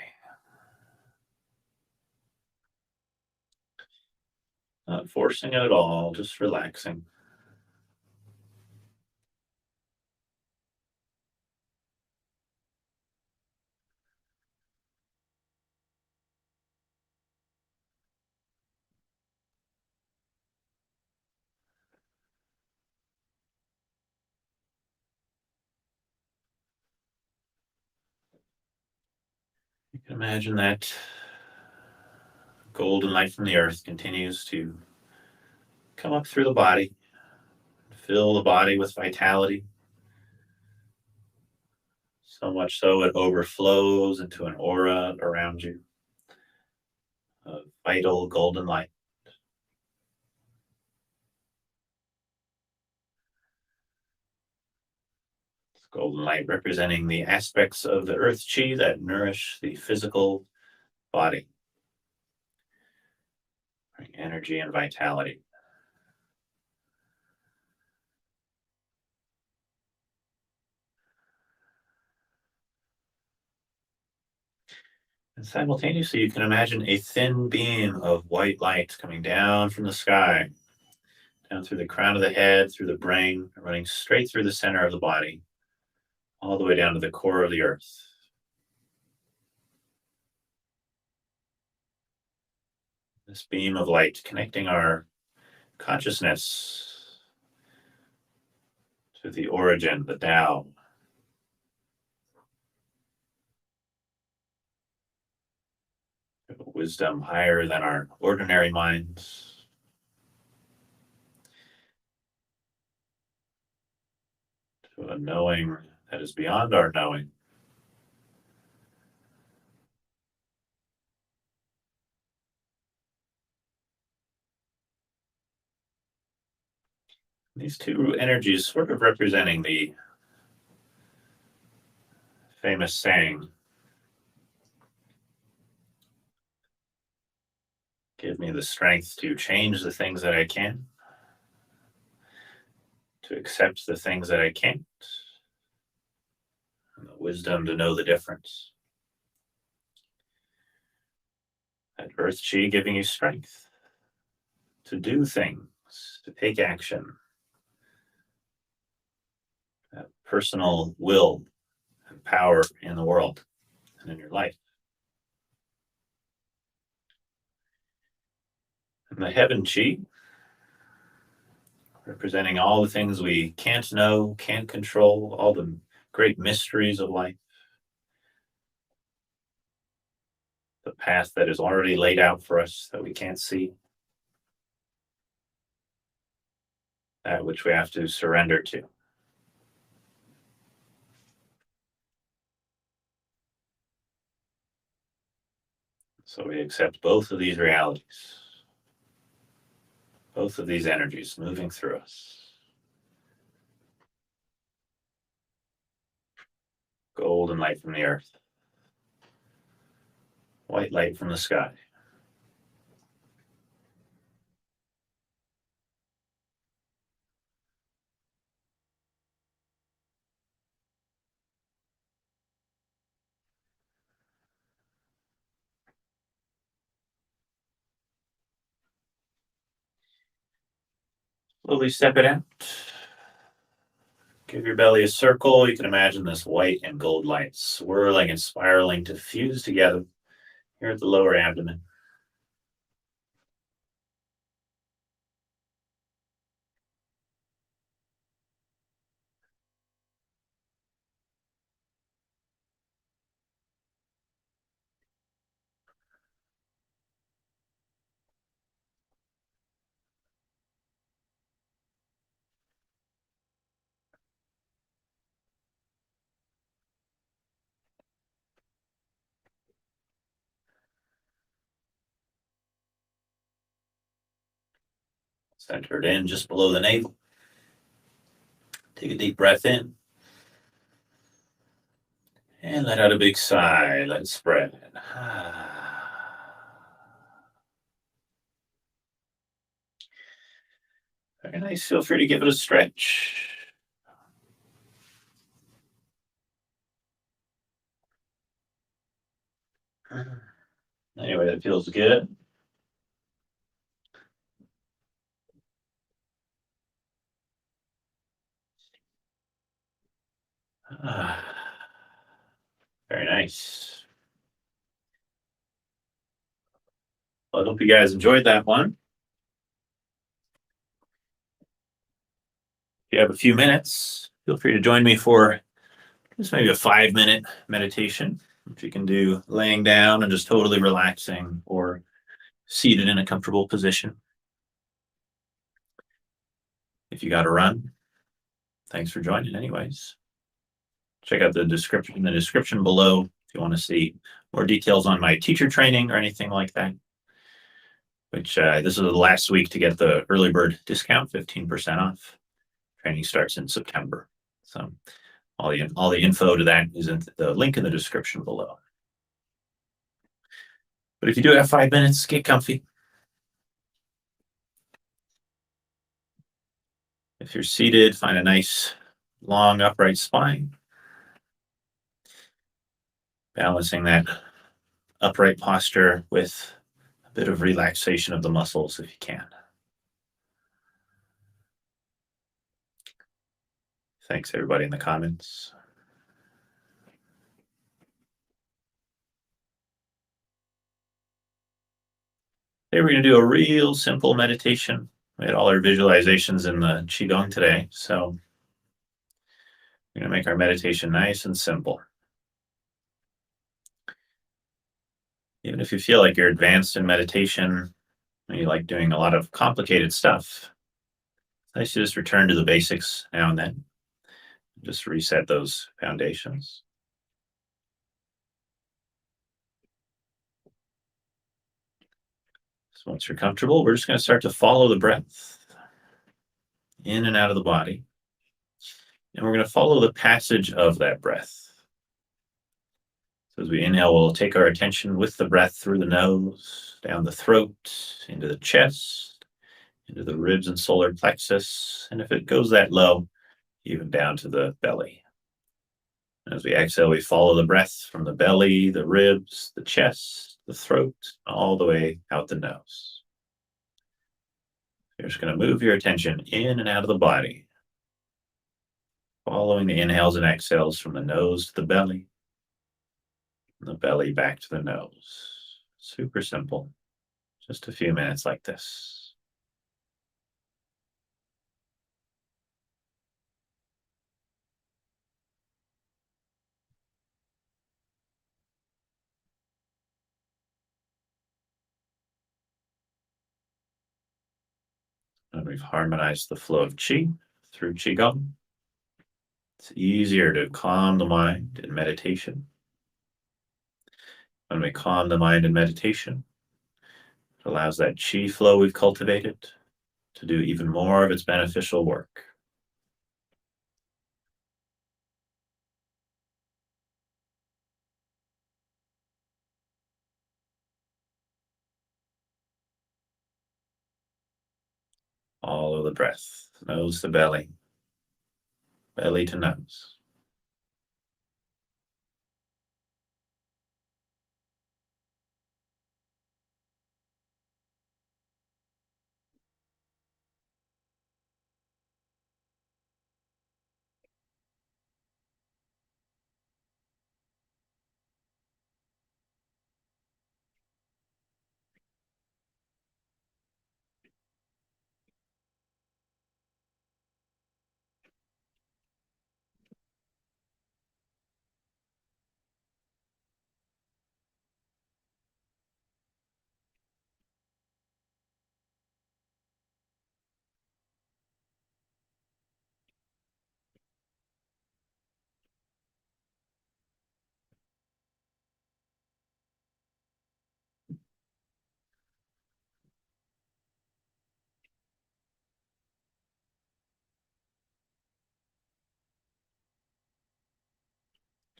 Not forcing it at all, just relaxing. You can imagine that golden light from the earth continues to come up through the body, fill the body with vitality. So much so it overflows into an aura around you of vital golden light. Golden light representing the aspects of the earth chi that nourish the physical body. Bring energy and vitality. And simultaneously, you can imagine a thin beam of white light coming down from the sky, down through the crown of the head, through the brain, running straight through the center of the body, all the way down to the core of the earth. This beam of light connecting our consciousness to the origin, the Tao, wisdom higher than our ordinary minds, to a knowing that is beyond our knowing. These two energies sort of representing the famous saying, give me the strength to change the things that I can, to accept the things that I can't, and the wisdom to know the difference. That Earth Chi giving you strength to do things, to take action. That personal will and power in the world and in your life. And the Heaven Chi, representing all the things we can't know, can't control, all the great mysteries of life. The path that is already laid out for us that we can't see. That which we have to surrender to. So we accept both of these realities, both of these energies moving through us. Golden light from the earth, white light from the sky. Slowly step it out. Give your belly a circle. You can imagine this white and gold light swirling and spiraling to fuse together here at the lower abdomen. Centered in just below the navel. Take a deep breath in. And let out a big sigh. Let it spread. Very nice. Feel free to give it a stretch. Anyway, that feels good. Very nice. Well, I hope you guys enjoyed that one. If you have a few minutes, feel free to join me for just maybe a 5-minute meditation, which you can do laying down and just totally relaxing or seated in a comfortable position. If you got to run, thanks for joining anyways. Check out the description below if you want to see more details on my teacher training or anything like that. Which this is the last week to get the early bird discount, 15% off. Training starts in September. So all the info to that is in the link in the description below. But if you do have 5 minutes, get comfy. If you're seated, find a nice long upright spine. Balancing that upright posture with a bit of relaxation of the muscles if you can. Thanks, everybody in the comments. Today we're going to do a real simple meditation. We had all our visualizations in the Qigong today, so we're going to make our meditation nice and simple. Even if you feel like you're advanced in meditation and you like doing a lot of complicated stuff, it's nice to just return to the basics now and then. Just reset those foundations. So once you're comfortable, we're just going to start to follow the breath in and out of the body. And we're going to follow the passage of that breath. So as we inhale, we'll take our attention with the breath through the nose, down the throat, into the chest, into the ribs and solar plexus. And if it goes that low, even down to the belly. As we exhale, we follow the breath from the belly, the ribs, the chest, the throat, all the way out the nose. You're just going to move your attention in and out of the body, following the inhales and exhales from the nose to the belly, and the belly back to the nose. Super simple. Just a few minutes like this. And we've harmonized the flow of qi through qigong. It's easier to calm the mind in meditation. When we calm the mind in meditation, it allows that qi flow we've cultivated to do even more of its beneficial work. Follow the breath, nose to belly, belly to nose.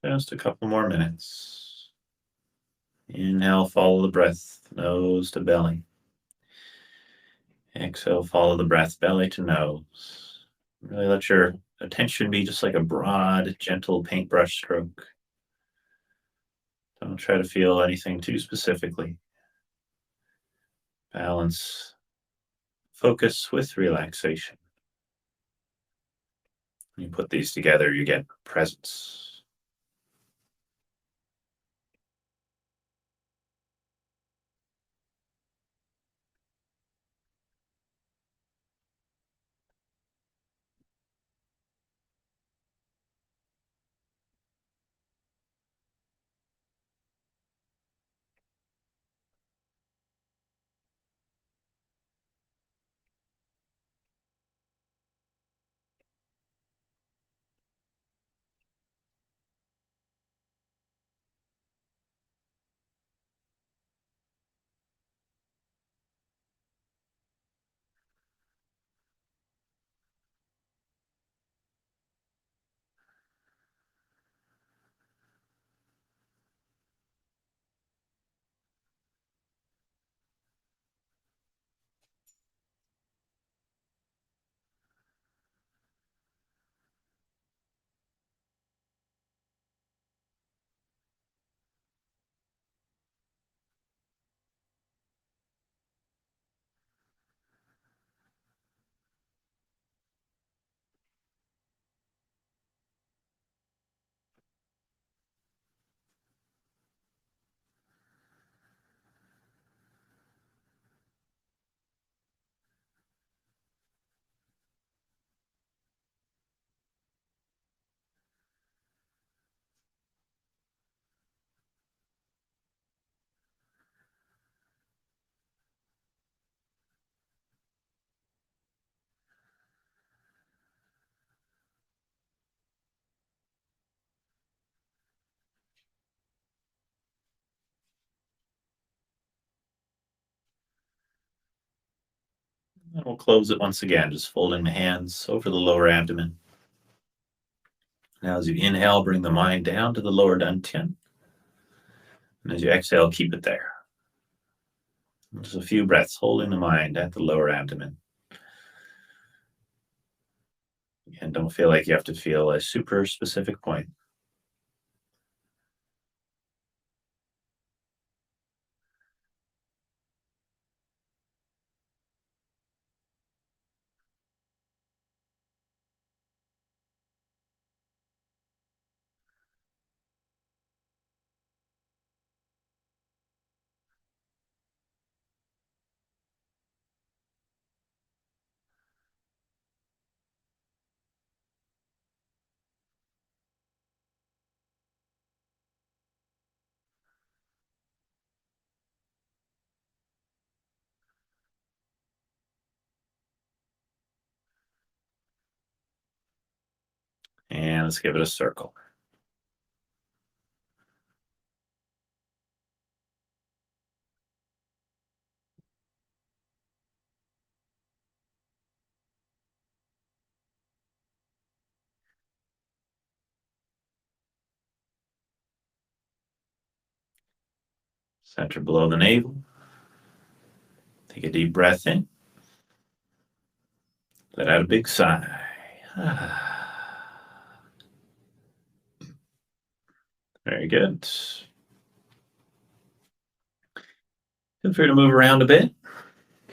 Just a couple more minutes. Inhale, follow the breath, nose to belly. Exhale, follow the breath, belly to nose. Really let your attention be just like a broad, gentle paintbrush stroke. Don't try to feel anything too specifically. Balance focus with relaxation. When you put these together, you get presence. And we'll close it once again, just folding the hands over the lower abdomen. Now as you inhale, bring the mind down to the lower dantian. And as you exhale, keep it there. Just a few breaths holding the mind at the lower abdomen. And don't feel like you have to feel a super specific point. And let's give it a circle. Center below the navel. Take a deep breath in. Let out a big sigh. Very good. Feel free to move around a bit.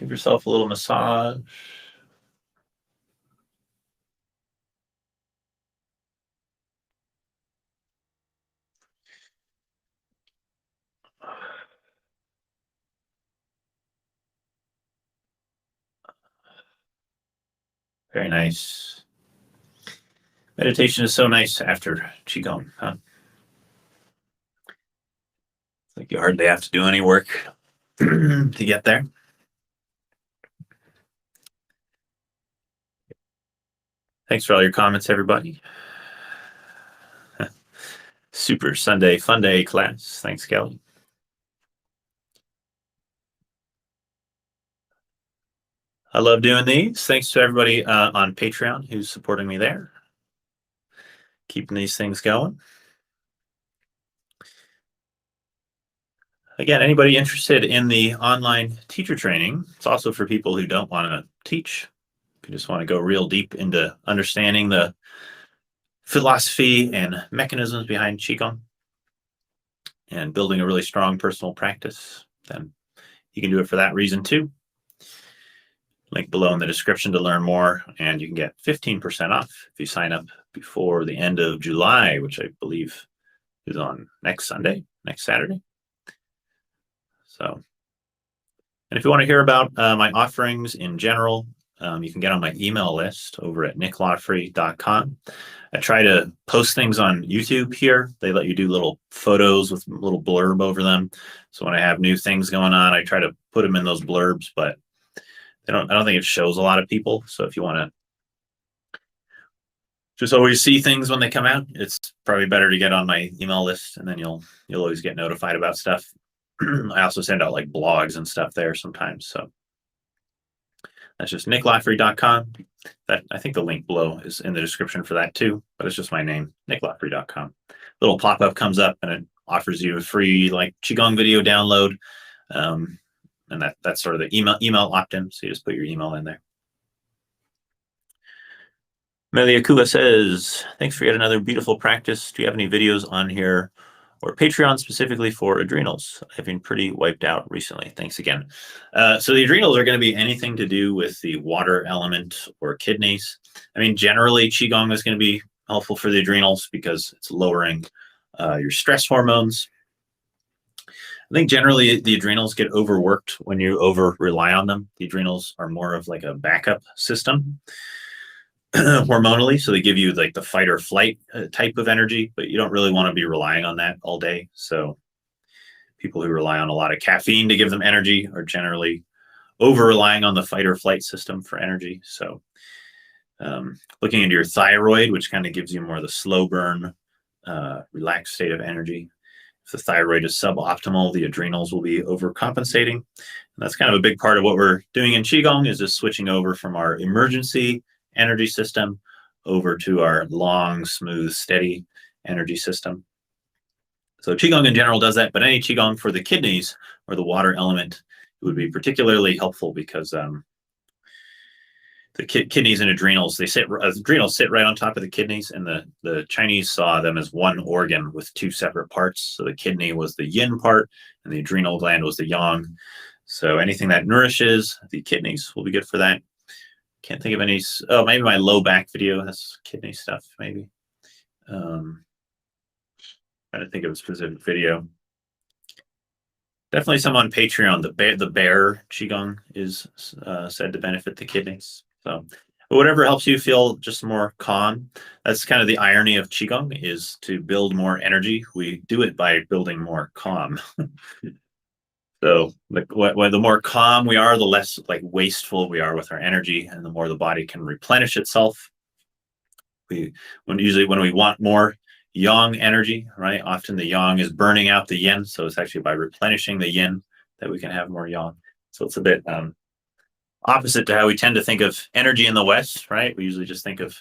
Give yourself a little massage. Very nice. Meditation is so nice after Qigong, huh? It's like you hardly have to do any work to get there. Thanks for all your comments, everybody. Super Sunday fun day class. Thanks, Kelly. I love doing these. Thanks to everybody on Patreon who's supporting me there. Keeping these things going. Again, anybody interested in the online teacher training, it's also for people who don't want to teach. If you just want to go real deep into understanding the philosophy and mechanisms behind Qigong and building a really strong personal practice, then you can do it for that reason too. Link below in the description to learn more, and you can get 15% off if you sign up before the end of July, which I believe is on next Saturday. So, and if you want to hear about my offerings in general, you can get on my email list over at nicklawfree.com. I try to post things on YouTube here. They let you do little photos with a little blurb over them. So when I have new things going on, I try to put them in those blurbs, but I don't think it shows a lot of people. So if you want to just always see things when they come out, it's probably better to get on my email list, and then you'll always get notified about stuff. I also send out like blogs and stuff there sometimes. So that's just nicklawfree.com. That, I think the link below is in the description for that too, but it's just my name, nicklawfree.com. Little pop-up comes up and it offers you a free like Qigong video download. And that's sort of the email opt-in. So you just put your email in there. Meliakua says, thanks for yet another beautiful practice. Do you have any videos on here or Patreon specifically for adrenals? I've been pretty wiped out recently. Thanks again. So the adrenals are going to be anything to do with the water element or kidneys. I mean, generally Qigong is going to be helpful for the adrenals because it's lowering your stress hormones. I think generally the adrenals get overworked when you over rely on them. The adrenals are more of like a backup system hormonally. So they give you like the fight or flight type of energy, but you don't really want to be relying on that all day. So people who rely on a lot of caffeine to give them energy are generally over relying on the fight or flight system for energy. So looking into your thyroid, which kind of gives you more of the slow burn, relaxed state of energy. If the thyroid is suboptimal, the adrenals will be overcompensating. And that's kind of a big part of what we're doing in Qigong, is just switching over from our emergency energy system over to our long, smooth, steady energy system. So Qigong in general does that, but any Qigong for the kidneys or the water element would be particularly helpful, because the kidneys and adrenals, adrenals sit right on top of the kidneys, and the Chinese saw them as one organ with two separate parts. So the kidney was the yin part, and the adrenal gland was the yang. So anything that nourishes the kidneys will be good for that. Can't think of any. Oh, maybe my low back video has kidney stuff, maybe. Trying to think of a specific video. Definitely some on Patreon. The bear Qigong is said to benefit the kidneys. So whatever helps you feel just more calm. That's kind of the irony of Qigong, is to build more energy. We do it by building more calm. So the more calm we are, the less wasteful we are with our energy, and the more the body can replenish itself. When we want more yang energy, right? Often the yang is burning out the yin, so it's actually by replenishing the yin that we can have more yang. So it's a bit opposite to how we tend to think of energy in the West, right? We usually just think of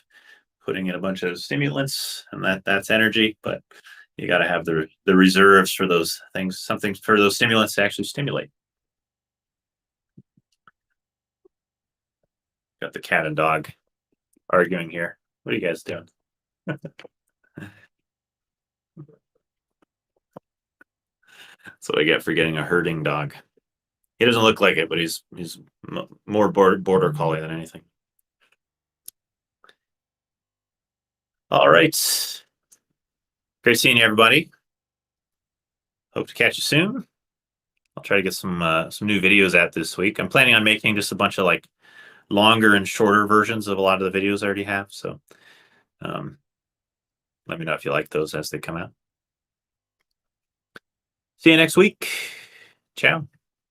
putting in a bunch of stimulants, and that's energy, but you got to have the reserves for those things, something for those stimulants to actually stimulate. Got the cat and dog arguing here. What are you guys doing? That's what I get for getting a herding dog. He doesn't look like it, but he's more border collie than anything. All right. Great seeing you, everybody. Hope to catch you soon. I'll try to get some new videos out this week. I'm planning on making just a bunch of longer and shorter versions of a lot of the videos I already have. So let me know if you like those as they come out. See you next week. Ciao.